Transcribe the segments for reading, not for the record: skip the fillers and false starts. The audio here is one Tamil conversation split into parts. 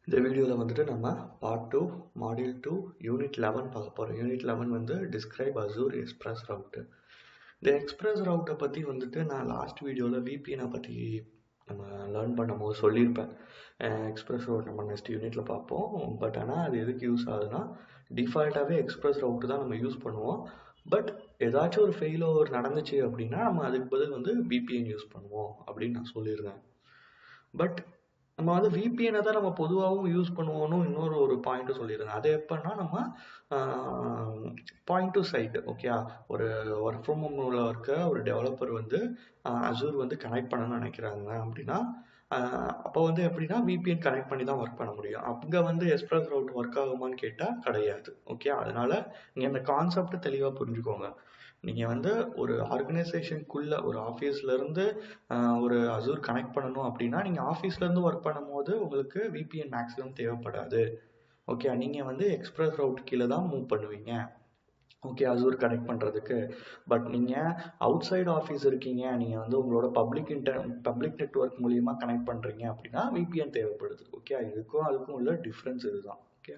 இந்த வீடியோவில் வந்துட்டு நம்ம பார்ட் 2 மாடியூல் 2 யூனிட் 11 பார்க்க போகிறோம். யூனிட் 11 வந்து டிஸ்கிரைப் அசூர் எக்ஸ்பிரஸ் ரவுட்டு. இந்த எக்ஸ்பிரஸ் ரவுட்டை பற்றி வந்துட்டு நான் லாஸ்ட் வீடியோவில் விபிஎனை பற்றி நம்ம லேர்ன் பண்ணும்போது சொல்லியிருப்பேன். எக்ஸ்பிரஸ் ரவுட் நம்ம நெக்ஸ்ட் யூனிட்டில் பார்ப்போம். பட் ஆனால் அது எதுக்கு யூஸ் ஆகுதுன்னா, டிஃபால்ட்டாகவே எக்ஸ்பிரஸ் ரவுட்டு தான் நம்ம யூஸ் பண்ணுவோம். பட் ஏதாச்சும் ஒரு ஃபெயில் ஓவர் நடந்துச்சு அப்படின்னா நம்ம அதுக்கு பதில் வந்து விபிஎன் யூஸ் பண்ணுவோம் அப்படின்னு நான் சொல்லியிருந்தேன். பட் நம்ம வந்து விபிஎனை தான் நம்ம பொதுவாகவும் யூஸ் பண்ணுவோம்னு இன்னொரு பாயிண்ட்டு சொல்லியிருந்தேன். அது எப்போன்னா நம்ம பாயிண்ட் டு சைட் ஓகே, ஒரு ஒர்க் ஃப்ரம் ஹோமில் இருக்க ஒரு டெவலப்பர் வந்து அசூர் வந்து கனெக்ட் பண்ணணும்னு நினைக்கிறாங்க அப்படின்னா அப்போ வந்து எப்படின்னா விபிஎன் கனெக்ட் பண்ணி தான் ஒர்க் பண்ண முடியும். அங்கே வந்து எக்ஸ்பிரஸ் ரவுட் ஒர்க் ஆகுமான்னு கேட்டால் கிடையாது. ஓகே, அதனால நீங்கள் அந்த கான்செப்ட் தெளிவாக புரிஞ்சுக்கோங்க. நீங்கள் வந்து ஒரு ஆர்கனைசேஷனுக்குள்ளே ஒரு ஆஃபீஸ்லேருந்து ஒரு அசூர் கனெக்ட் பண்ணணும் அப்படின்னா நீங்கள் ஆஃபீஸ்லேருந்து ஒர்க் பண்ணும்போது உங்களுக்கு விபிஎன் மேக்ஸிமம் தேவைப்படாது. ஓகே, நீங்கள் வந்து எக்ஸ்பிரஸ் ரவுட் கீழே தான் மூவ் பண்ணுவீங்க. ஓகே, அசூர் கனெக்ட் பண்ணுறதுக்கு. பட் நீங்கள் அவுட் சைடு ஆஃபீஸ் இருக்கீங்க, நீங்கள் வந்து உங்களோட பப்ளிக் நெட்வொர்க் மூலியமா கனெக்ட் பண்ணுறீங்க அப்படின்னா விபிஎன் தேவைப்படுது. ஓகே, இதுக்கும் அதுக்கும் உள்ள டிஃப்ரென்ஸ் இதுதான். ஓகே,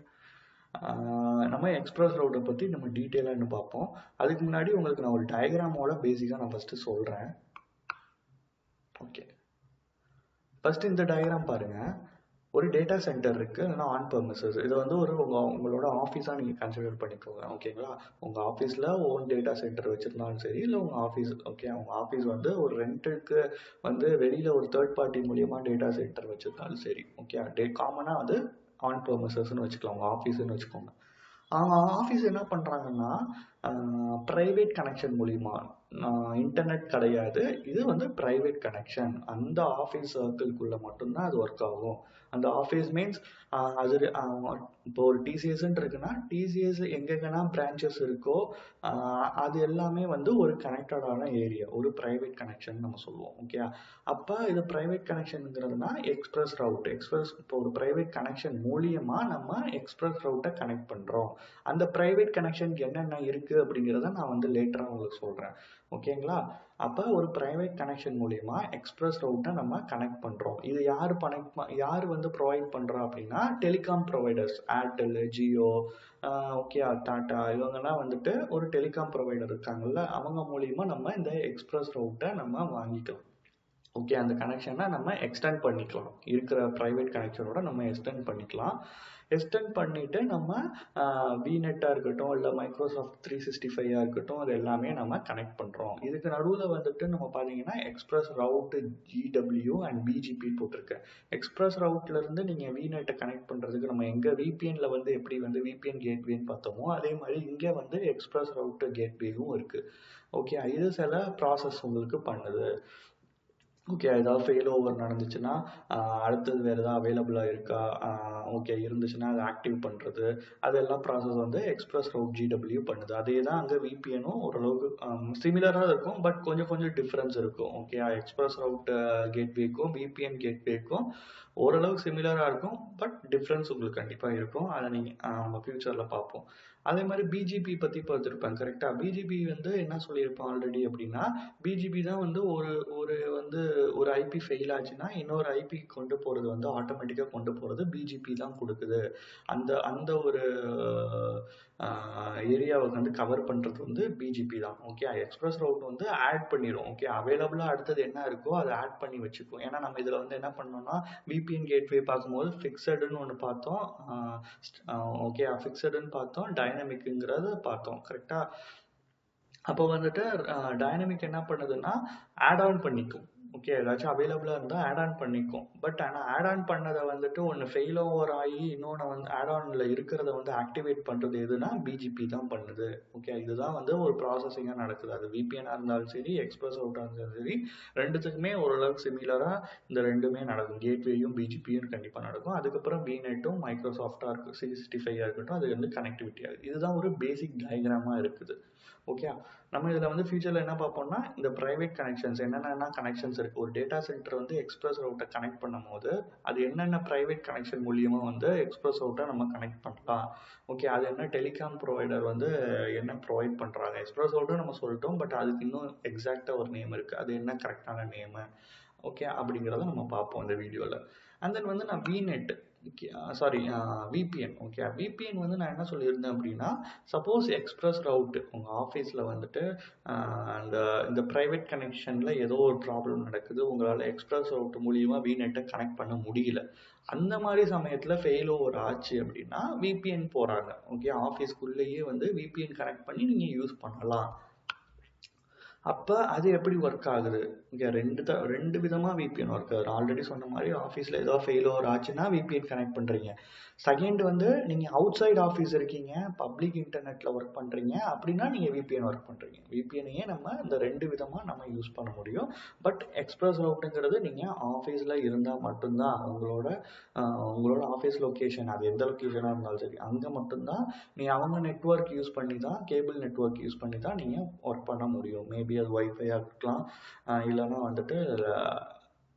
நம்ம எக்ஸ்பிரஸ் ரவுட்டை பற்றி நம்ம டீட்டெயிலாக இன்னும் பார்ப்போம். அதுக்கு முன்னாடி உங்களுக்கு நான் ஒரு டயக்ராமோட பேசிக்காக நான் ஃபஸ்ட்டு சொல்கிறேன். ஓகே, ஃபஸ்ட்டு இந்த டயக்ராம் பாருங்கள். ஒரு டேட்டா சென்டர் இருக்குது, இல்லைனா ஆன் பர்மிசஸ். இதை வந்து உங்களோட ஆஃபீஸாக நீங்கள் கன்சிடர் பண்ணிக்கோங்க. ஓகேங்களா, உங்கள் ஆஃபீஸில் ஓன் டேட்டா சென்டர் வச்சுருந்தாலும் சரி, இல்லை உங்கள் ஆஃபீஸ் ஓகே உங்கள் ஆஃபீஸ் வந்து ஒரு ரெண்ட்டுக்கு வந்து வெளியில் ஒரு தேர்ட் பார்ட்டி மூலியமாக டேட்டா சென்டர் வச்சுருந்தாலும் சரி. ஓகே, காமனாக வந்து ஆன் பர்மிசஸ்ன்னு வச்சுக்கலாம், உங்கள் ஆஃபீஸுன்னு வச்சுக்கோங்க. அவங்க ஆஃபீஸ் என்ன பண்ணுறாங்கன்னா ப்ரைவேட் கனெக்ஷன் மூலிமா, இன்டர்நெட் கிடையாது, இது வந்து ப்ரைவேட் கனெக்ஷன். அந்த ஆஃபீஸ் சர்க்கிள்குள்ளே மட்டும்தான் அது ஒர்க் ஆகும். அந்த ஆஃபீஸ் மீன்ஸ் அது இப்போ ஒரு டிசிஎஸ்ன்னு இருக்குன்னா டிசிஎஸ் எங்கெங்கன்னா பிரான்ச்சஸ் இருக்கோ அது எல்லாமே வந்து ஒரு கனெக்டடான ஏரியா, ஒரு ப்ரைவேட் கனெக்ஷன் நம்ம சொல்லுவோம். ஓகே, அப்போ இது ப்ரைவேட் கனெக்ஷனுங்கிறதுனா எக்ஸ்பிரஸ் ரவுட். இப்போ ஒரு ப்ரைவேட் கனெக்ஷன் மூலியமாக நம்ம எக்ஸ்பிரஸ் ரவுட்டை கனெக்ட் பண்ணுறோம். அந்த ப்ரைவேட் கனெக்ஷனுக்கு என்னென்ன இருக்குது அப்படிங்கிறத நான் வந்து லேட்டராக உங்களுக்கு சொல்கிறேன். ஓகேங்களா, அப்போ ஒரு ப்ரைவேட் கனெக்ஷன் மூலிமா எக்ஸ்பிரஸ் ரவுட்டை நம்ம கனெக்ட் பண்ணுறோம். இது யார் வந்து ப்ரொவைட் பண்ணுறா அப்படின்னா telecom providers, Airtel, Jio, okay, tata, இவங்கெல்லாம் வந்துட்டு ஒரு டெலிகாம் ப்ரொவைடர் இருக்காங்கல்ல, அவங்க மூலிமா நம்ம இந்த எக்ஸ்பிரஸ் ரவுட்டை நம்ம வாங்கிக்கலாம். ஓகே, அந்த கனெக்ஷனை நம்ம எக்ஸ்டெண்ட் பண்ணிக்கலாம், இருக்கிற ப்ரைவேட் கனெக்ஷனோட நம்ம எக்ஸ்டெண்ட் பண்ணிக்கலாம். எக்ஸ்டெண்ட் பண்ணிவிட்டு நம்ம விநெட்டாக இருக்கட்டும், இல்லை மைக்ரோசாஃப்ட் 365 இருக்கட்டும், அது எல்லாமே நம்ம கனெக்ட் பண்ணுறோம். இதுக்கு நடுவில் வந்துட்டு நம்ம பார்த்தீங்கன்னா எக்ஸ்பிரஸ் ரவுட்டு ஜிடபிள்யூ அண்ட் பிஜிபி போட்டிருக்கேன். எக்ஸ்பிரஸ் ரவுட்லேருந்து நீங்கள் விநெட்டை கனெக்ட் பண்ணுறதுக்கு நம்ம எங்கள் விபிஎனில் வந்து எப்படி வந்து விபிஎன் கேட்வேன்னு பார்த்தோமோ அதே மாதிரி இங்கே வந்து எக்ஸ்பிரஸ் ரவுட்டு கேட்வேவும் இருக்குது. ஓகே, இது சில ப்ராசஸ் உங்களுக்கு பண்ணுது. ஓகே, ஏதாவது ஃபெயில் ஓவர் நடந்துச்சுன்னா அடுத்தது வேறு ஏதாவது அவைலபிளாக இருக்கா, ஓகே இருந்துச்சுன்னா அதை ஆக்டிவ் பண்ணுறது, அதெல்லாம் ப்ராசஸ் வந்து எக்ஸ்பிரஸ் ரவுட் ஜிடபிள்யூ பண்ணுது. அதே தான் அங்கே விபிஎனும் ஓரளவுக்கு சிமிலராக இருக்கும், பட் கொஞ்சம் டிஃப்ரென்ஸ் இருக்கும். ஓகே, எக்ஸ்பிரஸ் ரவுட் கேட்வேக்கும் விபிஎன் கேட்வேக்கும் ஓரளவுக்கு சிமிலராக இருக்கும், பட் டிஃப்ரென்ஸ் உங்களுக்கு கண்டிப்பாக இருக்கும். அதை நீங்கள் நம்ம ஃப்யூச்சரில் பார்ப்போம். அதே மாதிரி பிஜிபி பற்றி பார்த்துருப்பேன். கரெக்டாக பிஜிபி வந்து என்ன சொல்லியிருப்பேன் ஆல்ரெடி அப்படின்னா, பிஜிபி தான் வந்து ஒரு ஐபி ஃபெயில் ஆச்சுன்னா இன்னொரு ஐபி கொண்டு போகிறது வந்து ஆட்டோமேட்டிக்காக கொண்டு போகிறது பிஜிபி தான் கொடுக்குது. அந்த ஒரு ஏரியாவை வந்து கவர் பண்ணுறது வந்து பிஜிபி தான். ஓகே, எக்ஸ்பிரஸ் ரவுட் வந்து ஆட் பண்ணிடும். ஓகே, அவைலபிளாக அடுத்தது என்ன இருக்கோ அதை ஆட் பண்ணி வச்சுக்கும். ஏன்னா நம்ம இதில் வந்து என்ன பண்ணோம்னா விபிஎன் கேட்வே பார்க்கும்போது ஃபிக்ஸடுன்னு ஒன்று பார்த்தோம். ஓகே, ஃபிக்ஸடுன்னு பார்த்தோம், டைனமிக்குங்கிறத பார்த்தோம். கரெக்டாக, அப்போ வந்துட்டு டைனமிக் என்ன பண்ணுதுன்னா ஆட் ஆன் பண்ணிக்கும். ஓகே, ஏதாச்சும் அவைலபிளாக இருந்தால் ஆட் ஆன் பண்ணிக்கும். பட் ஆனால் ஆட் ஆன் பண்ணதை வந்துட்டு ஒன்று ஃபெயில் ஓவர் ஆகி இன்னொன்று வந்து ஆட் ஆனில் இருக்கிறத வந்து ஆக்டிவேட் பண்ணுறது எதுனா பிஜிபி தான் பண்ணுது. ஓகே, இதுதான் வந்து ஒரு ப்ராசஸிங்காக நடக்குது. அது விபிஎனாக இருந்தாலும் சரி, எக்ஸ்பிரஸ் அவுட்டாக இருந்தாலும் சரி, ரெண்டுத்துக்குமே ஓரளவுக்கு சிமிலராக இந்த ரெண்டுமே நடக்கும். கேட்வேயும் பிஜிபியும் கண்டிப்பாக நடக்கும். அதுக்கப்புறம் விநெட்டும் மைக்ரோசாஃப்டாக இருக்கும், 365 இருக்கட்டும், அது வந்து கனெக்டிவிட்டி ஆகுது. இதுதான் ஒரு பேசிக் டயக்ராமாக இருக்குது. ஓகே, நம்ம இதில் வந்து ஃபியூச்சரில் என்ன பார்ப்போம்னா இந்த ப்ரைவேட் கனெக்ஷன்ஸ் என்னென்ன கனெக்ஷன்ஸ் இருக்குது. ஒரு டேட்டா சென்டர் வந்து எக்ஸ்பிரஸ் ரவுட்டை கனெக்ட் பண்ணும் போது அது என்னென்ன ப்ரைவேட் கனெக்ஷன் மூலியமாக வந்து எக்ஸ்பிரஸ் ரவுட்டை நம்ம கனெக்ட் பண்ணலாம். ஓகே, அது என்ன டெலிகாம் ப்ரொவைடர் வந்து என்ன ப்ரொவைட் பண்ணுறாங்க. எக்ஸ்பிரஸ் ரவுட்டும் நம்ம சொல்லிட்டோம், பட் அதுக்கு இன்னும் எக்ஸாக்டாக ஒரு நேம் இருக்குது. அது என்ன கரெக்டான நேமு, ஓகே அப்படிங்கிறத நம்ம பார்ப்போம் இந்த வீடியோவில். அண்ட் தென் வந்து நான் vignette sorry, VPN. Okay, VPN வந்து நான் என்ன சொல்லியிருந்தேன் அப்படின்னா, சப்போஸ் எக்ஸ்பிரஸ் ரவுட் உங்கள் ஆஃபீஸில் வந்துட்டு அந்த இந்த ப்ரைவேட் கனெக்ஷனில் ஏதோ ஒரு ப்ராப்ளம் நடக்குது, உங்களால் எக்ஸ்பிரஸ் ரவுட் மூலியமாக விநெட்டை கனெக்ட் பண்ண முடியல. அந்த மாதிரி சமயத்தில் ஃபெயில் ஓவர் ஆச்சு அப்படின்னா விபிஎன் போகிறாங்க. ஓகே, ஆஃபீஸ்க்குள்ளேயே வந்து விபிஎன் கனெக்ட் பண்ணி நீங்கள் யூஸ் பண்ணலாம். அப்போ அது எப்படி ஒர்க் ஆகுது? இங்கே ரெண்டு விதமாக விபிஎன் ஒர்க் ஆகுது. ஆல்ரெடி சொன்ன மாதிரி ஆஃபீஸில் ஏதோ ஃபெயில் ஓவர் ஆச்சுன்னா விபிஎன் கனெக்ட் பண்ணுறீங்க. செகண்ட் வந்து நீங்கள் அவுட் சைட் ஆஃபீஸ் இருக்கீங்க, பப்ளிக் இன்டர்நெட்டில் ஒர்க் பண்ணுறீங்க அப்படின்னா நீங்கள் விபிஎன் ஒர்க் பண்ணுறீங்க. விபிஎனையே நம்ம இந்த ரெண்டு விதமாக நம்ம யூஸ் பண்ண முடியும். பட் எக்ஸ்பிரஸ் ரவுட்டுங்கிறது நீங்கள் ஆஃபீஸில் இருந்தால் மட்டும்தான் உங்களோட ஆஃபீஸ் லொக்கேஷன், அது எந்த லொக்கேஷனாக இருந்தாலும் சரி, அங்கே மட்டும்தான் நீங்கள் அவங்க நெட்ஒர்க் யூஸ் பண்ணி தான், கேபிள் நெட்ஒர்க் யூஸ் பண்ணி தான் நீங்கள் ஒர்க் பண்ண முடியும். மேபி அது ஒய்ஃபையாக இருக்கலாம், இல்லைன்னா வந்துட்டு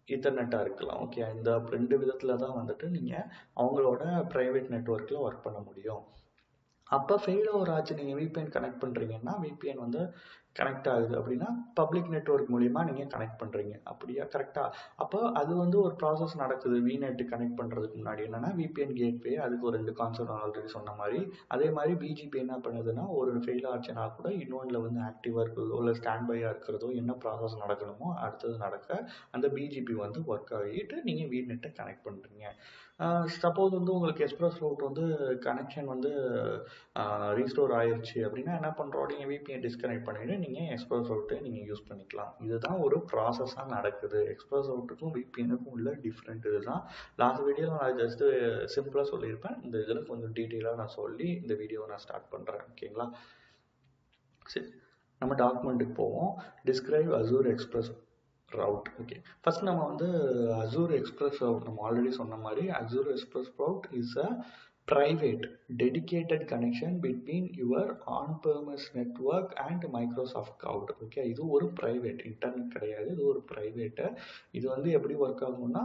ஈத்தர்நெட்டாக இருக்கலாம். ஓகே, இந்த ரெண்டு விதத்தில் தான் வந்துட்டு நீங்கள் அவங்களோட ப்ரைவேட் நெட்ஒர்க்கில் ஒர்க் பண்ண முடியும். அப்போ ஃபெயில் ஓவர் ஆச்சு, நீங்கள் விபிஎன் கனெக்ட் பண்ணுறீங்கன்னா விபிஎன் வந்து கனெக்ட் ஆகுது அப்படின்னா பப்ளிக் நெட்ஒர்க் மூலிமா நீங்கள் கனெக்ட் பண்ணுறீங்க. அப்படியா? கரெக்டாக. அப்போ அது வந்து ஒரு ப்ராசஸ் நடக்குது. விநெட் கனெக்ட் பண்ணுறதுக்கு முன்னாடி என்னென்னா விபிஎன் கேட்வே, அதுக்கு ஒரு 2 கான்செப்ட் ஆல்ரெடி சொன்ன மாதிரி. அதே மாதிரி பிஜிபி என்ன பண்ணுதுன்னா, ஒரு ஃபெயில் ஆச்சுன்னா கூட இன்னொன்றில் வந்து ஆக்டிவாக இருக்கிறதோ இல்லை ஸ்டாண்ட் பையாக இருக்கிறதோ என்ன ப்ராசஸ் நடக்கணுமோ அடுத்தது நடக்க அந்த பிஜிபி வந்து ஒர்க் ஆகிட்டு நீங்கள் விநெட்டை கனெக்ட் பண்ணுறீங்க. சப்போஸ் வந்து உங்களுக்கு எக்ஸ்பிரஸ் ரூட் வந்து கனெக்ஷன் வந்து ரீஸ்டோர் ஆயிடுச்சு அப்படின்னா என்ன பண்ணுறோம், நீங்கள் விபிஎன் டிஸ்கனெக்ட் பண்ணிவிட்டு நீங்கள் எக்ஸ்பிரஸ் ரூட்டை நீங்கள் யூஸ் பண்ணிக்கலாம். இதுதான் ஒரு ப்ராசஸாக நடக்குது. எக்ஸ்பிரஸ் ரூட்டுக்கும் விபிஎனுக்கும் உள்ள டிஃப்ரெண்ட் இதுதான். லாஸ்ட் வீடியோவில் நான் ஜஸ்ட்டு சிம்பிளாக சொல்லியிருப்பேன். இந்த இதில் கொஞ்சம் டீட்டெயிலாக நான் சொல்லி இந்த வீடியோவை நான் ஸ்டார்ட் பண்ணுறேன். ஓகேங்களா? சரி, நம்ம டாக்குமெண்ட்டுக்கு போவோம். Describe Azure Express Route. Okay, first நம்ம வந்து அசூர் எக்ஸ்பிரஸ் ரவுட் நம்ம ஆல்ரெடி சொன்ன மாதிரி Azure Express Route is a private dedicated connection between your on-premise network and Microsoft Cloud. Okay, இது ஒரு private இன்டர்நெட் கிடையாது, இது ஒரு private. இது வந்து எப்படி ஒர்க் ஆகும்னா,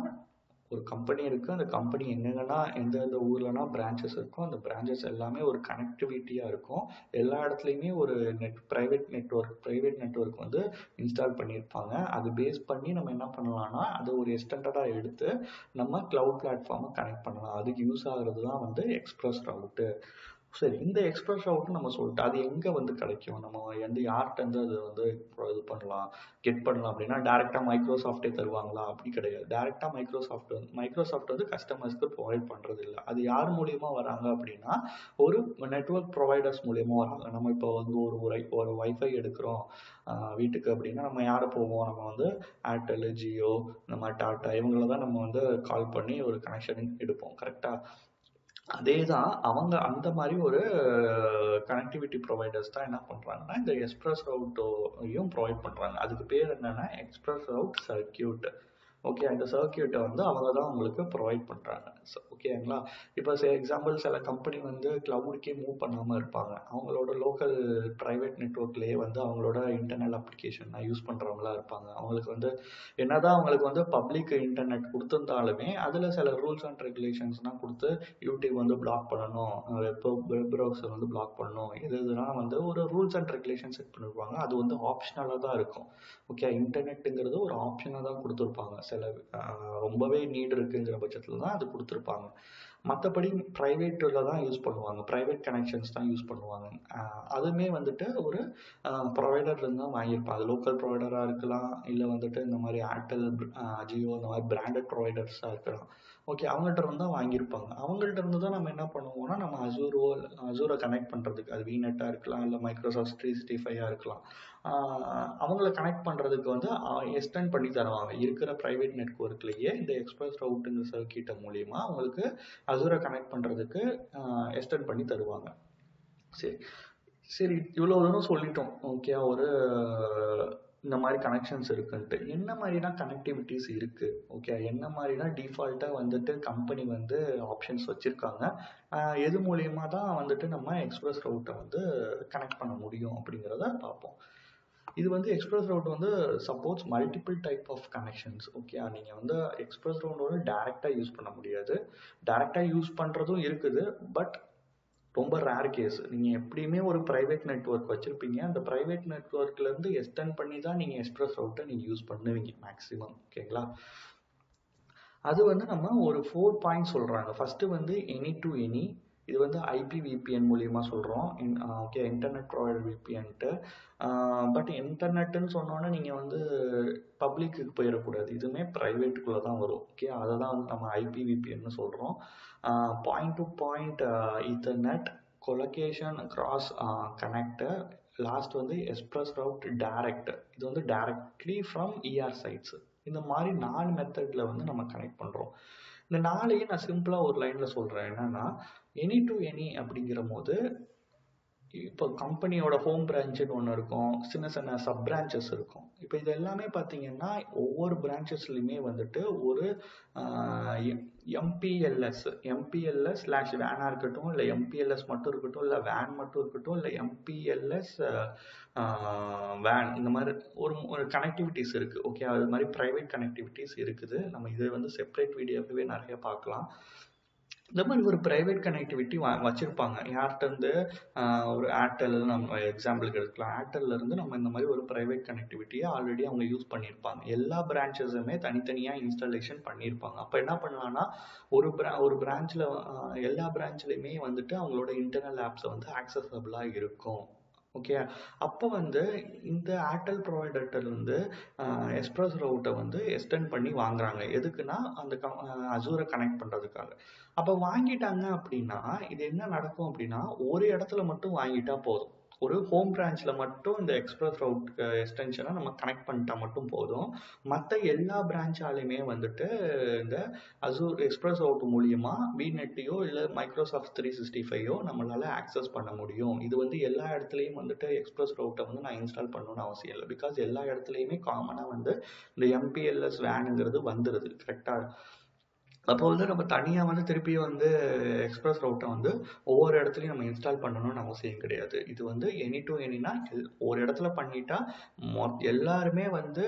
ஒரு கம்பெனி இருக்குது, அந்த கம்பெனி எங்கெங்கன்னா எந்தெந்த ஊர்லனா பிரான்ச்சஸ் இருக்கும், அந்த பிரான்ச்சஸ் எல்லாமே ஒரு கனெக்டிவிட்டியாக இருக்கும். எல்லா இடத்துலையுமே ஒரு ப்ரைவேட் நெட்ஒர்க் வந்து இன்ஸ்டால் பண்ணியிருப்பாங்க. அது பேஸ் பண்ணி நம்ம என்ன பண்ணலாம்னா, அதை ஒரு எக்ஸ்டெண்டடாக எடுத்து நம்ம க்ளவுட் பிளாட்ஃபார்மை கனெக்ட் பண்ணலாம். அதுக்கு யூஸ் ஆகிறது தான் வந்து எக்ஸ்பிரஸ் ரவுட்டு. சரி, இந்த எக்ஸ்பிரஸ் ரவுட்டு நம்ம சொல்லிட்டு அது எங்கே வந்து கிடைக்கும், நம்ம வந்து யார்கிட்டருந்து அது வந்து இது பண்ணலாம், கெட் பண்ணலாம் அப்படின்னா டேரெக்டாக மைக்ரோசாஃப்டே தருவாங்களா? அப்படி கிடையாது. டேரெக்டாக மைக்ரோசாஃப்ட் வந்து கஸ்டமர்ஸ்க்கு ப்ரொவைட் பண்ணுறது இல்லை. அது யார் மூலியமா வராங்க அப்படின்னா, ஒரு நெட்ஒர்க் ப்ரொவைடர்ஸ் மூலியமாக வராங்க. நம்ம இப்போ வந்து ஒரு வைஃபை எடுக்கிறோம் வீட்டுக்கு அப்படின்னா நம்ம யாரை போவோம், நம்ம வந்து ஏர்டெல், ஜியோ, இந்த மாதிரி டாட்டா இவங்கள தான் நம்ம வந்து கால் பண்ணி ஒரு கனெக்ஷன் எடுப்போம். கரெக்டாக? அதே தான் அவங்க அந்த மாதிரி ஒரு கனெக்டிவிட்டி ப்ரொவைடர்ஸ் தான் என்ன பண்ணுறாங்கன்னா இந்த எக்ஸ்பிரஸ் ரவுட்டையும் ப்ரொவைட் பண்ணுறாங்க. அதுக்கு பேர் என்னென்னா எக்ஸ்பிரஸ் ரவுட் சர்க்கியூட். ஓகே, அந்த சர்க்கியூட்டை வந்து அவங்க தான் உங்களுக்கு ப்ரொவைட் பண்ணுறாங்க. ஓகேங்களா? இப்போ எக்ஸாம்பிள் சில கம்பெனி வந்து க்ளவுடுக்கே மூவ் பண்ணாமல் இருப்பாங்க. அவங்களோட லோக்கல் ப்ரைவேட் நெட்ஒர்க்லேயே வந்து அவங்களோட இன்டர்னல் அப்ளிகேஷன் யூஸ் பண்ணுறவங்களா இருப்பாங்க. அவங்களுக்கு வந்து என்னதான் அவங்களுக்கு வந்து பப்ளிக் இன்டர்நெட் கொடுத்துருந்தாலுமே அதில் சில ரூல்ஸ் அண்ட் ரெகுலேஷன்ஸ்லாம் கொடுத்து யூடியூப் வந்து பிளாக் பண்ணணும், வெப் ப்ரௌசர் வந்து பிளாக் பண்ணணும், இதுனா வந்து ஒரு ரூல்ஸ் அண்ட் ரெகுலேஷன் செட் பண்ணிருப்பாங்க. அது வந்து ஆப்ஷனலாக தான் இருக்கும். ஓகே, இன்டர்நெட்டுங்கிறது ஒரு ஆப்ஷனாக தான் கொடுத்துருப்பாங்க. சில ரொம்பவே நீட் இருக்குங்கிற பட்சத்தில் தான் அது கொடுத்துருப்பாங்க. மற்றபடி ப்ரைவேட்டில் தான் யூஸ் பண்ணுவாங்க, ப்ரைவேட் கனெக்ஷன்ஸ் தான் யூஸ் பண்ணுவாங்க. அதுவுமே வந்துட்டு ஒரு ப்ரொவைடர்லேருந்து தான் வாங்கியிருப்பாங்க. லோக்கல் ப்ரொவைடராக இருக்கலாம், இல்லை வந்துட்டு இந்த மாதிரி ஏர்டெல், ஜியோ இந்த மாதிரி பிராண்டட் ப்ரொவைடர்ஸாக இருக்கலாம். ஓகே, அவங்கள்ட்ட இருந்து தான் வாங்கியிருப்பாங்க. அவங்கள்ட்ட இருந்து தான் நம்ம என்ன பண்ணுவோம்னா, நம்ம அசூரை கனெக்ட் பண்ணுறதுக்கு, அது விநெட்டாக இருக்கலாம், இல்லை மைக்ரோசாஃப்ட் 365 இருக்கலாம், அவங்கள கனெக்ட் பண்ணுறதுக்கு வந்து எக்ஸ்டெண்ட் பண்ணி தருவாங்க. இருக்கிற ப்ரைவேட் நெட்ஒர்க்லேயே இந்த எக்ஸ்பிரஸ் ரவுட்டுங்கிற சர்க்கியூட்டை மூலிமா அவங்களுக்கு அசூரை கனெக்ட் பண்ணுறதுக்கு எக்ஸ்டெண்ட் பண்ணி தருவாங்க. சரி, இவ்வளோ தூரம் சொல்லிட்டோம். ஓகே, இந்த மாதிரி கனெக்ஷன்ஸ் இருக்குன்ட்டு என்ன மாதிரினா கனெக்டிவிட்டிஸ் இருக்குது. ஓகே, என்ன மாதிரினா டிஃபால்ட்டாக வந்துட்டு கம்பெனி வந்து ஆப்ஷன்ஸ் வச்சுருக்காங்க. எது மூலியமாக தான் வந்துட்டு நம்ம எக்ஸ்பிரஸ் ரவுட்டை வந்து கனெக்ட் பண்ண முடியும் அப்படிங்கிறத பார்ப்போம். இது வந்து எக்ஸ்பிரஸ் ரவுட் வந்து suppose multiple type of connections. Okay, நீங்கள் வந்து எக்ஸ்பிரஸ் ரவுட்டோட டேரெக்டாக யூஸ் பண்ண முடியாது. டேரெக்டாக யூஸ் பண்ணுறதும் இருக்குது, பட் ரொம்ப ரேர் கேஸ். நீங்கள் எப்படியுமே ஒரு ப்ரைவேட் நெட்ஒர்க் வச்சுருப்பீங்க, அந்த ப்ரைவேட் நெட்ஒர்க்லேருந்து எக்ஸ்டெண்ட் பண்ணி தான் நீங்கள் எக்ஸ்பிரஸ் ரவுட்டை நீங்கள் யூஸ் பண்ணுவீங்க மேக்ஸிமம். ஓகேங்களா? அது வந்து நம்ம ஒரு 4 பாயிண்ட் சொல்றாங்க. ஃபர்ஸ்ட் வந்து எனி டு எனி. இது வந்து ஐபிவிபிஎன் மூலியமா சொல்றோம். ஓகே, இன்டர்நெட் ப்ரொவைடர் விபிஎன்ட்டு. பட் இன்டர்நெட்டுன்னு சொன்னோன்னே நீங்க வந்து பப்ளிக்கு போயிடக்கூடாது. இதுவுமே பிரைவேட்டுக்குள்ள தான் வரும். ஓகே, அதை தான் வந்து நம்ம ஐபிவிபிஎன்னு சொல்றோம். Point to point ethernet, colocation cross connector, last வந்து எக்ஸ்பிரஸ் ரவுட் டைரக்ட். இது வந்து டைரக்ட்லி ஃப்ரம் இஆர் சைட்ஸ். இந்த மாதிரி 4 மெத்தட்ல வந்து நம்ம கனெக்ட் பண்றோம். இந்த 4ஐயும் நான் சிம்பிளா ஒரு லைன்ல சொல்றேன். என்னன்னா, எனி டு எனி அப்படிங்கிற போது இப்போ கம்பெனியோட ஹோம் பிரான்ச்சுன்னு ஒன்று இருக்கும், சின்ன சின்ன சப் பிரான்ச்சஸ் இருக்கும். இப்போ இது எல்லாமே பார்த்தீங்கன்னா ஒவ்வொரு பிரான்ச்சஸ்லையுமே வந்துட்டு ஒரு எம்பிஎல்எஸ் ஸ்லாஷ் வேனாக இருக்கட்டும், இல்லை எம்பிஎல்எஸ் மட்டும் இருக்கட்டும், இல்லை வேன் மட்டும் இருக்கட்டும், இல்லை எம்பிஎல்எஸ் வேன், இந்த மாதிரி ஒரு கனெக்டிவிட்டிஸ் இருக்குது. ஓகே, அது மாதிரி ப்ரைவேட் கனெக்டிவிட்டிஸ் இருக்குது. நம்ம இதை வந்து செப்பரேட் வீடியோவே நிறைய பார்க்கலாம். இந்த மாதிரி ஒரு ப்ரைவேட் கனெக்டிவிட்டி வச்சுருப்பாங்க. யார்கிட்டருந்து ஒரு ஏர்டெல் நம்ம எக்ஸாம்பிளுக்கு எடுக்கலாம். ஏர்டெல்லேருந்து நம்ம இந்த மாதிரி ஒரு ப்ரைவேட் கனெக்டிவிட்டியை ஆல்ரெடி அவங்க யூஸ் பண்ணியிருப்பாங்க. எல்லா பிரான்ச்சஸுமே தனித்தனியாக இன்ஸ்டாலேஷன் பண்ணியிருப்பாங்க. அப்போ என்ன பண்ணலான்னா, ஒரு பிரான்ச்சில் எல்லா பிரான்ச்லேயுமே வந்துட்டு அவங்களோட இன்டர்னல் ஆப்ஸை வந்து ஆக்சசபிளாக இருக்கும். ஓகே, அப்போ வந்து இந்த ஏர்டெல் ப்ரொவைடர்கிட்டருந்து எக்ஸ்பிரஸ் ரவுட்டை வந்து எக்ஸ்டெண்ட் பண்ணி வாங்குறாங்க. எதுக்குன்னா அந்த அசூரை கனெக்ட் பண்ணுறதுக்காக. அப்போ வாங்கிட்டாங்க அப்படின்னா இது என்ன நடக்கும் அப்படின்னா, ஒரு இடத்துல மட்டும் வாங்கிட்டா போதும். ஒரு ஹோம் பிரான்ச்சில் மட்டும் இந்த எக்ஸ்பிரஸ் ரவுட் எக்ஸ்டென்ஷனை நம்ம கனெக்ட் பண்ணிட்டா மட்டும் போதும். மற்ற எல்லா பிரான்ச்சாலையுமே வந்துட்டு இந்த அசூர் எக்ஸ்பிரஸ் ரவுட் மூலியமா விநெட்டையோ இல்லை மைக்ரோசாஃப்ட் 365 நம்மளால ஆக்சஸ் பண்ண முடியும். இது வந்து எல்லா இடத்துலையும் வந்துட்டு எக்ஸ்பிரஸ் ரவுட்டை வந்து நான் இன்ஸ்டால் பண்ணணும்னு அவசியம் இல்லை. பிகாஸ் எல்லா இடத்துலையுமே காமனாக வந்து இந்த எம்பிஎல்எஸ் வேனுங்கிறது வந்துடுது. கரெக்டாக? அப்போ வந்து நம்ம தனியாக வந்து திருப்பி வந்து எக்ஸ்பிரஸ் ரவுட்டை வந்து ஒவ்வொரு இடத்துலையும் நம்ம இன்ஸ்டால் பண்ணணும்னு அவசியம் கிடையாது. இது வந்து எனி டு எனினா ஒரு இடத்துல பண்ணிட்டா எல்லாருமே வந்து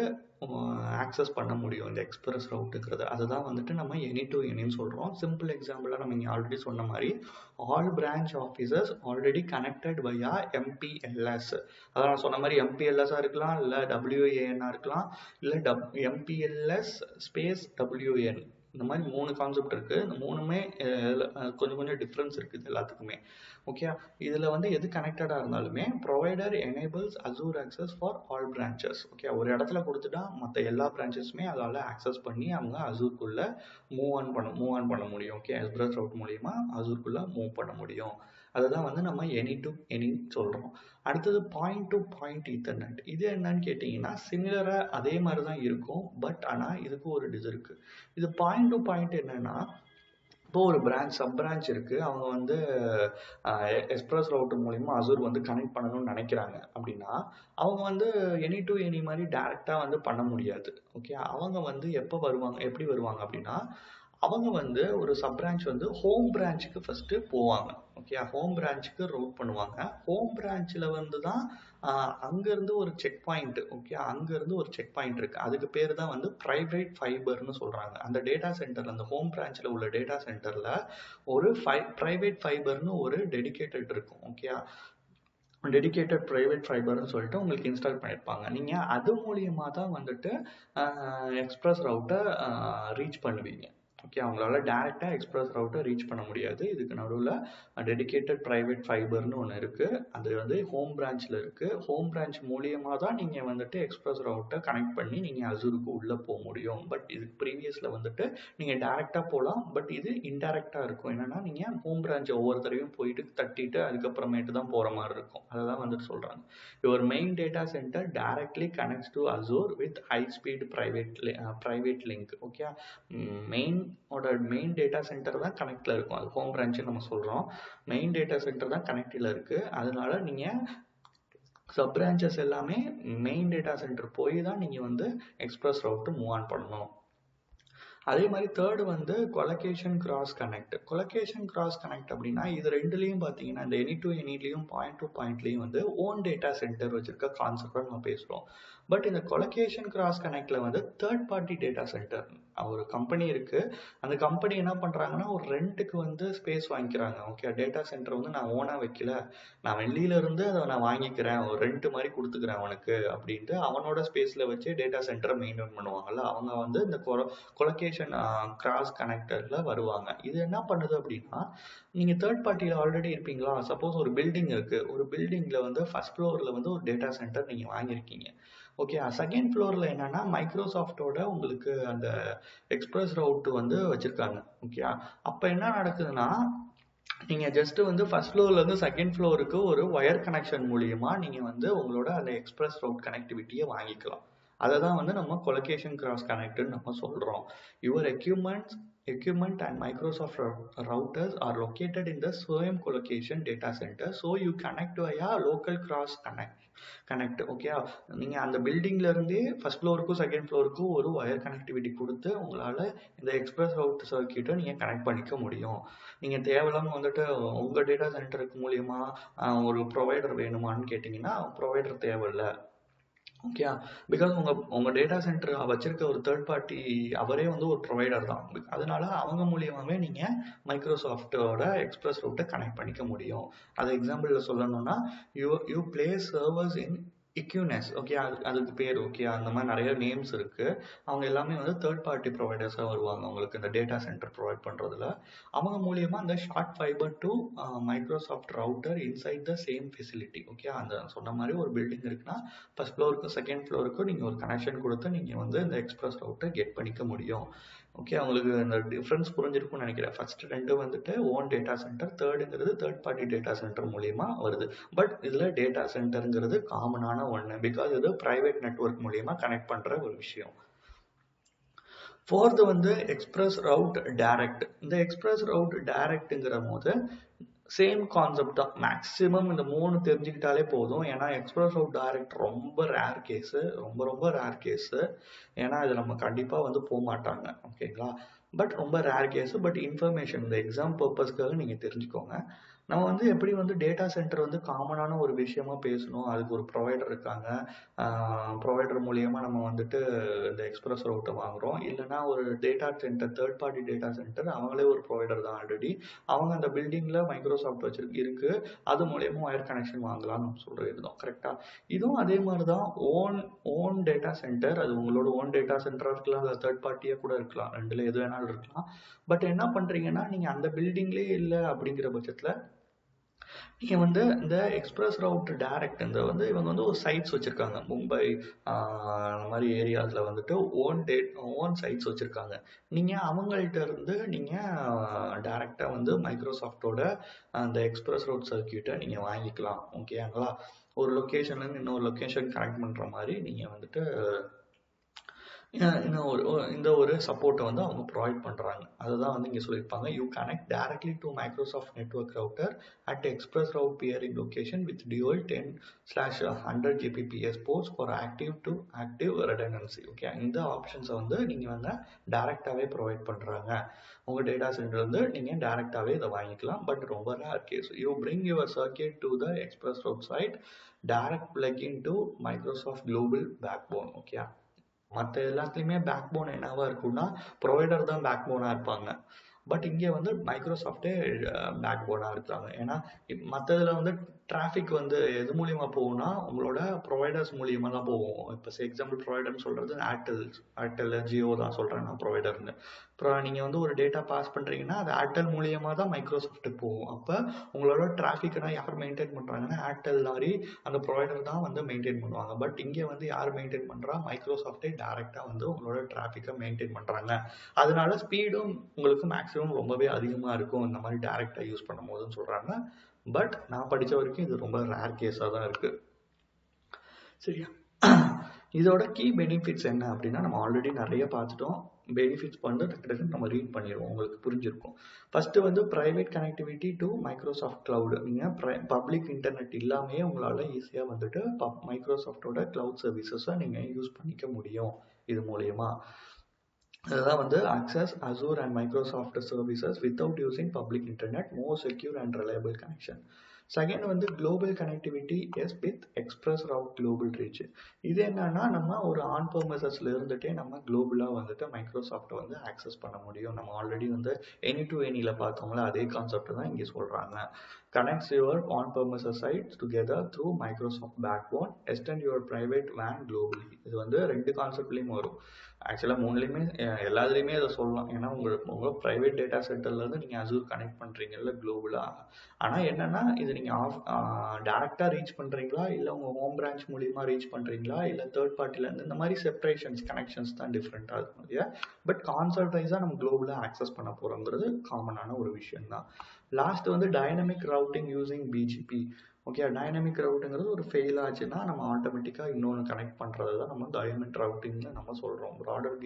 ஆக்சஸ் பண்ண முடியும் இந்த எக்ஸ்பிரஸ் ரவுட்டுங்கிறது. அதுதான் வந்துட்டு நம்ம எனி டு எனின்னு சொல்கிறோம். சிம்பிள் எக்ஸாம்பிளாக நம்ம இங்கே ஆல்ரெடி சொன்ன மாதிரி all branch officers already connected via MPLS. அதான் நான் சொன்ன மாதிரி எம்பிஎல்எஸ்ஸாக இருக்கலாம், இல்லை டபிள்யூஏஎன்னாக இருக்கலாம், இல்லை எம்பிஎல்எஸ் ஸ்பேஸ் டபிள்யூஎன். இந்த மாதிரி 3 கான்செப்ட் இருக்குது. இந்த 3மே கொஞ்சம் கொஞ்சம் டிஃப்ரென்ஸ் இருக்குது எல்லாத்துக்குமே. ஓகே, இதில் வந்து எது கனெக்டடாக இருந்தாலுமே provider enables Azure access for all branches. Okay, ஒரு இடத்துல கொடுத்துட்டா மற்ற எல்லா பிரான்ச்சஸுமே அதால் ஆக்சஸ் பண்ணி அவங்க அசூர்க்குள்ளே மூவ் ஆன் பண்ண முடியும். ஓகே, எக்ஸ்பிரஸ் ரவுட் மூலிமா அசூர்க்குள்ளே மூவ் பண்ண முடியும். அதுதான் வந்து நம்ம எனி டு எனி சொல்கிறோம். அடுத்தது பாயிண்ட் டு பாயிண்ட் ஈத்தர்நெட். இது என்னன்னு கேட்டிங்கன்னா சிமிலராக அதே மாதிரி தான் இருக்கும். பட் ஆனால் இதுக்கு ஒரு டிஸ் இருக்குது. இது பாயிண்ட் டு பாயிண்ட் என்னன்னா, இப்போ ஒரு சப் பிரான்ச் இருக்குது. அவங்க வந்து எக்ஸ்பிரஸ் ரவுட்டர் மூலிமா அசூர் வந்து கனெக்ட் பண்ணணும்னு நினைக்கிறாங்க அப்படின்னா, அவங்க வந்து எனி டு எனி மாதிரி டேரெக்டாக வந்து பண்ண முடியாது. ஓகே, அவங்க வந்து எப்படி வருவாங்க அப்படின்னா, அவங்க வந்து ஒரு சப் பிரான்ச் வந்து ஹோம் பிரான்ச்சுக்கு ஃபஸ்ட்டு போவாங்க. ஓகே, ஹோம் பிரான்ச்சுக்கு ரூட் பண்ணுவாங்க. ஹோம் பிரான்ச்சில் வந்து தான் அங்கேருந்து ஒரு செக் பாயிண்ட். ஓகே, அங்கேருந்து ஒரு செக் பாயிண்ட் இருக்குது. அதுக்கு பேர் தான் வந்து ப்ரைவேட் ஃபைபர்னு சொல்கிறாங்க. அந்த டேட்டா சென்டர், அந்த ஹோம் பிரான்ச்சில் உள்ள டேட்டா சென்டரில் ஒரு ப்ரைவேட் ஃபைபர்னு ஒரு டெடிகேட்டட் இருக்கும். ஓகே, டெடிகேட்டட் ப்ரைவேட் ஃபைபர்னு சொல்லிட்டு உங்களுக்கு இன்ஸ்டால் பண்ணியிருப்பாங்க. நீங்கள் அது மூலியமாக தான் வந்துட்டு எக்ஸ்பிரஸ் ரவுட்டை ரீச் பண்ணுவீங்க. ஓகே, அவங்களால டேரெக்டாக எக்ஸ்பிரஸ் ரவுட்டை ரீச் பண்ண முடியாது. இதுக்கு நடுவில் டெடிகேட்டட் ப்ரைவேட் ஃபைபர்னு ஒன்று இருக்குது. அது வந்து ஹோம் பிரான்ச்சில் இருக்குது. ஹோம் பிரான்ச் மூலியமாக தான் நீங்கள் வந்துட்டு எக்ஸ்பிரஸ் ரவுட்டை கனெக்ட் பண்ணி நீங்கள் அசூருக்கு உள்ளே போக முடியும். பட் இதுக்கு ப்ரீவியஸில் வந்துட்டு நீங்கள் டேரெக்டாக போகலாம். பட் இது இன்டெரக்டாக இருக்கும். என்னென்னா நீங்கள் ஹோம் பிரான்ச்சை ஒவ்வொருத்தரையும் போயிட்டு தட்டிட்டு அதுக்கப்புறமேட்டு தான் போகிற மாதிரி இருக்கும். அதை தான் வந்துட்டு சொல்கிறாங்க. Your main data centre directly connects to Azure with high speed private link. Okay, main data centre தான் கனெக்டில் இருக்கும். அது ஹோம் பிரான்ச்சுன்னு நம்ம சொல்கிறோம். மெயின் டேட்டா சென்டர் தான் கனெக்டில் இருக்குது. அதனால நீங்கள் சப் பிரான்ச்சஸ் எல்லாமே மெயின் டேட்டா சென்டர் போய் தான் நீங்கள் வந்து எக்ஸ்பிரஸ் ரவுட்டு மூவ் ஆன் பண்ணணும். அதே மாதிரி தேர்டு வந்து கொலொகேஷன் கிராஸ் கனெக்ட். கொலொகேஷன் கிராஸ் கனெக்ட் அப்படின்னா இது ரெண்டுலேயும் பார்த்தீங்கன்னா இந்த எனி டு எனிலையும் பாயிண்ட் டு பாயிண்ட்லேயும் வந்து ஓன் டேட்டா சென்டர் வச்சுருக்க கான்செப்டாக நம்ம பேசுகிறோம். பட் இந்த கொலொகேஷன் கிராஸ் கனெக்டில் வந்து தேர்ட் பார்ட்டி டேட்டா சென்டர் ஒரு கம்பெனி இருக்குது. அந்த கம்பெனி என்ன பண்ணுறாங்கன்னா ஒரு ரெண்ட்டுக்கு வந்து ஸ்பேஸ் வாங்கிக்கிறாங்க. ஓகே, டேட்டா சென்டர் வந்து நான் ஓனாக வைக்கல, நான் வெளியிலேருந்து அதை நான் வாங்கிக்கிறேன், ஒரு ரெண்ட் மாதிரி கொடுத்துக்கிறேன் அவனுக்கு அப்படின்ட்டு அவனோட ஸ்பேஸில் வச்சு டேட்டா சென்டரை மெயின்டைன் பண்ணுவாங்கல்ல, அவங்க வந்து இந்த கொலொகேஷன் கொலோகேஷன் கிராஸ் கனெக்டர்ல வருவாங்க. இது என்ன பண்ணுது அப்படின்னா, நீங்க தேர்ட் பார்ட்டியில ஆல்ரெடி இருப்பீங்களா? சப்போஸ் ஒரு பில்டிங் இருக்கு. ஒரு பில்டிங்ல வந்து ஃபர்ஸ்ட் ஃப்ளோர்ல வந்து ஒரு டேட்டா சென்டர் நீங்க வாங்கியிருக்கீங்க. ஓகே. செகண்ட் ஃப்ளோர்ல என்னன்னா மைக்ரோசாஃப்ட்டோட உங்களுக்கு அந்த எக்ஸ்பிரஸ் ரவுட் வந்து வச்சிருக்காங்க. ஓகே. அப்ப என்ன நடக்குதுன்னா, நீங்க ஜஸ்ட் வந்து ஃபர்ஸ்ட் ஃப்ளோர்ல இருந்து செகண்ட் ஃப்ளோருக்கு ஒரு ஒயர் கனெக்ஷன் மூலியமா நீங்க வந்து உங்களோட அந்த எக்ஸ்பிரஸ் ரவுட் கனெக்டிவிட்டியை வாங்கிக்கலாம். அதை தான் வந்து நம்ம கொலோகேஷன் கிராஸ் கனெக்ட்னு நம்ம சொல்றோம். Your equipment and Microsoft routers are located in the same colocation data center, so you connect via local cross connect. Okay. நீங்க அந்த பில்டிங்ல இருந்தே ஃபர்ஸ்ட் ஃப்ளோருக்கும் செகண்ட் ஃப்ளோருக்கும் ஒரு ஒயர் கனெக்டிவிட்டி கொடுத்து உங்களால இந்த எக்ஸ்பிரஸ் ரவுட் சர்க்கியூட்டை நீங்க கனெக்ட் பண்ணிக்க முடியும். நீங்க தேவையில்லாம வந்துட்டு உங்க டேட்டா சென்டருக்கு மூலியமா ஒரு ப்ரொவைடர் வேணுமான்னு கேட்டீங்கன்னா ப்ரொவைடர் தேவையில்லை. ஓகே. பிகாஸ் உங்க டேட்டா சென்டர் வச்சிருக்க ஒரு தேர்ட் பார்ட்டி அவரே வந்து ஒரு ப்ரொவைடர் தான். அதனால அவங்க மூலியமாவே நீங்க மைக்ரோசாஃப்டோட எக்ஸ்பிரஸ் ரூட்டை கனெக்ட் பண்ணிக்க முடியும். அது எக்ஸாம்பிள்ல சொல்லணும்னா you place servers in Equinix. Okay. அதுக்கு பேர். ஓகே. அந்த மாதிரி நிறைய நேம்ஸ் இருக்கு. அவங்க எல்லாமே வந்து தேர்ட் பார்ட்டி ப்ரொவைடர்ஸா வருவாங்க உங்களுக்கு இந்த டேட்டா சென்டர் ப்ரொவைட் பண்றதுல. அவங்க மூலியமா அந்த short fibre to Microsoft router inside the same facility. Okay. அந்த சொன்ன மாதிரி ஒரு பில்டிங் இருக்குன்னா ஃபர்ஸ்ட் ஃப்ளோருக்கும் செகண்ட் ஃப்ளோருக்கும் நீங்க ஒரு கனெக்ஷன் கொடுத்து நீங்க வந்து இந்த எக்ஸ்பிரஸ் ரவுட்டை கெட் பண்ணிக்க முடியும். ஓகே. உங்களுக்கு இந்த டிஃபரன்ஸ் புரிஞ்சிருக்கும்னு நினைக்கிறேன். ஃபர்ஸ்ட் ரெண்டு வந்துட்டு ஓன் டேட்டா சென்டர், தேர்டுங்கிறது தேர்ட் பார்ட்டி டேட்டா சென்டர் மூலியமா வருது. பட் இதுல டேட்டா சென்டருங்கிறது காமனான ஒன்று. பிகாஸ் இது பிரைவேட் நெட்வொர்க் மூலியமா கனெக்ட் பண்ற ஒரு விஷயம். ஃபோர்த்து வந்து எக்ஸ்பிரஸ் ரவுட் டைரக்ட். இந்த எக்ஸ்பிரஸ் ரவுட் டைரக்ட்ங்கிற போது சேம் கான்செப்ட் தான். மேக்ஸிமம் இந்த 3 தெரிஞ்சுக்கிட்டாலே போதும். ஏன்னா எக்ஸ்பிரஸ் ரவுட் டைரக்ட் ரொம்ப ரேர் கேஸு, ரொம்ப ரேர் கேஸு. ஏன்னா இது நம்ம கண்டிப்பாக வந்து போக மாட்டாங்க. ஓகேங்களா. பட் ரொம்ப ரேர் கேஸு. பட் இன்ஃபர்மேஷன் இந்த எக்ஸாம் பர்பஸ்க்காக நீங்கள் தெரிஞ்சுக்கோங்க. நம்ம வந்து எப்படி வந்து டேட்டா சென்டர் வந்து காமனான ஒரு விஷயமா பேசணும். அதுக்கு ஒரு ப்ரொவைடர் இருக்காங்க. ப்ரொவைடர் மூலியமா நம்ம வந்துட்டு இந்த எக்ஸ்பிரஸ் ரவுட்டை வாங்குறோம். இல்லைன்னா ஒரு data centre third party data centre அவங்களே ஒரு ப்ரொவைடர் தான் ஆல்ரெடி. அவங்க அந்த பில்டிங்ல மைக்ரோசாஃப்ட் இருக்கு. அது மூலியமா ஒயர் கனெக்ஷன் வாங்கலாம்னு நம்ம சொல்றது இதுதான். கரெக்டா. இதுவும் அதே மாதிரி தான். Own data centre. அது உங்களோட ஓன் டேட்டா சென்டரா இருக்கலாம், இல்லை தேர்ட் பார்ட்டியா கூட இருக்கலாம். ரெண்டுல எது வேணாலும் இருக்கலாம். பட் என்ன பண்றீங்கன்னா நீங்க அந்த பில்டிங்லேயே இல்லை அப்படிங்கிற பட்சத்துல நீங்க வந்து இந்த எக்ஸ்பிரஸ் ரவுட் டைரக்ட் இந்த வந்து இவங்க வந்து ஒரு சைட்ஸ் வச்சிருக்காங்க. மும்பை அந்த மாதிரி ஏரியாஸ்ல வந்துட்டு ஓன் சைட்ஸ் வச்சிருக்காங்க. நீங்க அவங்கள்ட்ட இருந்து நீங்க டைரக்டா வந்து மைக்ரோசாஃப்டோட அந்த எக்ஸ்பிரஸ் ரவுட் சர்க்கியூட்டை நீங்க வாங்கிக்கலாம். ஓகேங்களா. ஒரு லொக்கேஷன்ல இருந்து இன்னொரு லொக்கேஷன் கனெக்ட் பண்ற மாதிரி நீங்க வந்துட்டு இந்த ஒரு சப்போர்ட்டை வந்து அவங்க ப்ரொவைட் பண்ணுறாங்க. அதுதான் வந்து இங்கே சொல்லியிருப்பாங்க. You connect directly to Microsoft network router at express route peering location with dual 10/100 Gbps ports for active redundancy. Okay. இந்த ஆப்ஷன்ஸை வந்து நீங்கள் வந்து டைரெக்டாகவே ப்ரொவைட் பண்ணுறாங்க. உங்கள் டேட்டா சென்டர் வந்து நீங்கள் டைரெக்டாகவே இதை வாங்கிக்கலாம். பட் ரொம்ப rare case. You bring your circuit to the Express Route site direct plugin to Microsoft global backbone. Okay. மற்ற எல்லாத்துலேயுமே பேக்போன் என்னவா இருக்கும்னா ப்ரொவைடர் தான் பேக்போனாக இருப்பாங்க. பட் இங்கே வந்து மைக்ரோசாஃப்டே பேக்போனாக இருக்காங்க. ஏன்னா மற்றதுல வந்து டிராஃபிக் வந்து எது மூலியமா போகும்னா உங்களோட ப்ரொவைடர்ஸ் மூலியமா தான் போகும். இப்போ எக்ஸாம்பிள் ப்ரொவைடர்னு சொல்றது ஏர்டெல் ஜியோ தான் சொல்றேன் நான் ப்ரொவைடர்னு. அப்புறம் நீங்க வந்து ஒரு டேட்டா பாஸ் பண்றீங்கன்னா அது ஏர்டெல் மூலியமா தான் மைக்ரோசாஃப்ட்டுக்கு போகும். அப்போ உங்களோட டிராஃபிக்னா யார் மெயின்டைன் பண்றாங்கன்னா ஏர்டெல் மாதிரி அந்த ப்ரொவைடர் தான் வந்து மெயின்டைன் பண்ணுவாங்க. பட் இங்கே வந்து யார் மெயின்டைன் பண்றா? மைக்ரோசாஃப்டே டைரக்டா வந்து உங்களோட டிராஃபிக்கை மெயின்டைன் பண்றாங்க. அதனால ஸ்பீடும் உங்களுக்கு மேக்ஸிமம் ரொம்பவே அதிகமா இருக்கும் இந்த மாதிரி டைரக்டா யூஸ் பண்ணும் போதுன்னு சொல்றாங்க. பட் நான் படிச்ச வரைக்கும் இது ரொம்ப ரேர் கேஸாக தான் இருக்கு. சரியா. இதோட கீ பெனிஃபிட்ஸ் என்ன அப்படின்னா நம்ம ஆல்ரெடி நிறைய பார்த்துட்டோம். பெனிஃபிட்ஸ் வந்து டக்கு நம்ம ரீட் பண்ணிடுவோம், உங்களுக்கு புரிஞ்சிருக்கும். ஃபர்ஸ்ட் வந்து private connectivity to Microsoft cloud. நீங்கள் பப்ளிக் இன்டர்நெட் இல்லாமே உங்களால் ஈஸியாக வந்துட்டு மைக்ரோசாஃப்டோட கிளவுட் சர்வீசஸை நீங்கள் யூஸ் பண்ணிக்க முடியும் இது மூலயமா. அதுதான் வந்து access Azure and Microsoft services without using public internet, more secure and reliable connection. Second வந்து global connectivity as with express route global reach. இது என்னன்னா நம்ம ஒரு ஆன் பர்மசஸ்ல இருந்துட்டே நம்ம குளோபலாக வந்துட்டு மைக்ரோசாஃப்ட்டை வந்து ஆக்சஸ் பண்ண முடியும். நம்ம ஆல்ரெடி வந்து எனி டு எனியில் பார்த்தோம்ல அதே கான்செப்ட் தான் இங்கே சொல்கிறாங்க. Connects your on-premises sites together through Microsoft Backbone, extend your private WAN globally. இது வந்து ரெண்டு கான்செப்ட்லையும் வரும். ஆக்சுவலாக மூணுலேயுமே எல்லாத்துலேயுமே இதை சொல்லலாம். ஏன்னா உங்கள் ப்ரைவேட் டேட்டா சென்டர்லேருந்து நீங்கள் அசூர் கனெக்ட் பண்ணுறீங்கல்ல குளோபலாக. ஆனால் என்னென்னா இது நீங்கள் டேரெக்டாக ரீச் பண்ணுறீங்களா, இல்லை உங்கள் ஹோம் பிரான்ச் மூலியமாக ரீச் பண்ணுறீங்களா, இல்லை தேர்ட் பார்ட்டிலேருந்து, இந்த மாதிரி செப்பரேஷன்ஸ் கனெக்ஷன்ஸ் தான் டிஃப்ரெண்ட்டாக இருக்கும் இல்லையா. பட் கான்செப்ட் வைஸாக நம்ம குளோபலாக ஆக்சஸ் பண்ண போகிறோங்கிறது காமனான ஒரு விஷயம் தான். லாஸ்ட் வந்து dynamic routing using BGP. Okay, dynamic ரவுட்டுங்கிறது ஒரு ஃபெயில் ஆச்சுன்னா நம்ம ஆட்டோமேட்டிக்காக இன்னொன்று கனெக்ட் பண்ணுறது தான் நம்ம டைனமிக் ரவுட்டிங்னு நம்ம சொல்கிறோம். Broader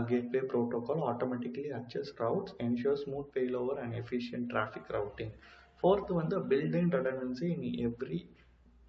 gateway protocol automatically adjusts routes, ensures smooth failover and efficient traffic routing. Fourth வந்து built-in redundancy in every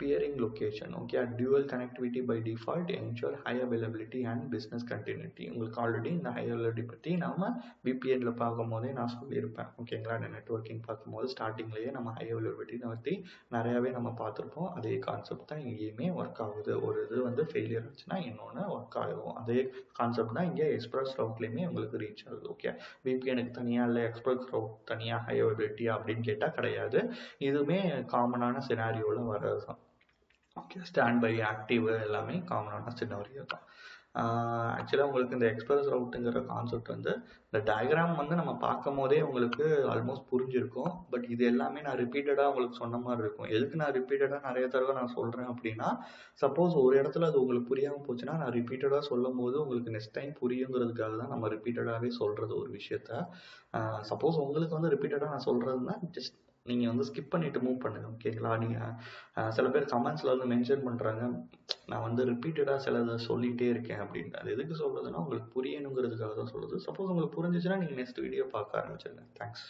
peering location. Okay, dual connectivity by default ensure high availability and business continuity. உங்களுக்கு ஆல்ரெடி இந்த ஹை அவைலபிலிட்டி பற்றி நம்ம விபிஎன்ல பார்க்கும் போதே நான் சொல்லியிருப்பேன். ஓகேங்களா, இந்த நெட்ஒர்க்கிங் பார்க்கும்போது ஸ்டார்டிங்லேயே நம்ம ஹை அவைலபிலிட்டி பற்றி நிறையாவே நம்ம பார்த்துருப்போம். அதே கான்செப்ட் தான் இங்கேயுமே ஒர்க் ஆகுது. ஒரு இது வந்து ஃபெயிலியர் ஆச்சுன்னா இன்னொன்று ஒர்க் ஆகும். அதே கான்செப்ட் தான் இங்கே எக்ஸ்பிரஸ் ரவுட்லேயுமே உங்களுக்கு ரீச் ஆகுது. ஓகே, விபிஎனுக்கு தனியாக இல்லை எக்ஸ்பிரஸ் ரவுட் தனியாக ஹை அவைலபிலிட்டி அப்படின்னு கேட்டால் கிடையாது. இதுவுமே காமனான சினாரியோவில் வர்றது தான். ஓகே, ஸ்டாண்ட் பை ஆக்டிவ் எல்லாமே காமனான சினாரியோ தான். ஆக்சுவலாக உங்களுக்கு இந்த எக்ஸ்பிரஸ் ரவுட்டுங்கிற கான்செப்ட் வந்து இந்த டயக்ராம் வந்து நம்ம பார்க்கும் போதே உங்களுக்கு ஆல்மோஸ்ட் புரிஞ்சிருக்கும். பட் இது எல்லாமே நான் ரிப்பீட்டடாக உங்களுக்கு சொன்ன மாதிரி இருக்கும். எதுக்கு நான் ரிப்பீட்டடாக நிறைய தடவை நான் சொல்கிறேன் அப்படின்னா, சப்போஸ் ஒரு இடத்துல அது உங்களுக்கு புரியாமல் போச்சுன்னா நான் ரிப்பீட்டடாக சொல்லும் போது உங்களுக்கு நெக்ஸ்ட் டைம் புரியுங்கிறதுக்காக தான் நம்ம ரிப்பீட்டடாகவே சொல்கிறது ஒரு விஷயத்த. சப்போஸ் உங்களுக்கு வந்து ரிப்பீட்டடாக நான் சொல்கிறதுனா ஜஸ்ட் நீங்கள் வந்து ஸ்கிப் பண்ணிவிட்டு மூவ் பண்ணுங்கள். ஓகேங்களா, நீங்கள் சில பேர் கமெண்ட்ஸில் வந்து மென்ஷன் பண்ணுறாங்க, நான் வந்து ரிப்பீட்டடாக சிலதை சொல்லிகிட்டே இருக்கேன் அப்படின்னு. அது எதுக்கு சொல்கிறதுனா உங்களுக்கு புரியணுங்கிறதுக்காக தான் சொல்கிறது. சப்போஸ் உங்களுக்கு புரிஞ்சிச்சுன்னா நீங்கள் நெக்ஸ்ட் வீடியோ பார்க்க ஆரம்பிச்சிருங்க. தேங்க்ஸ்.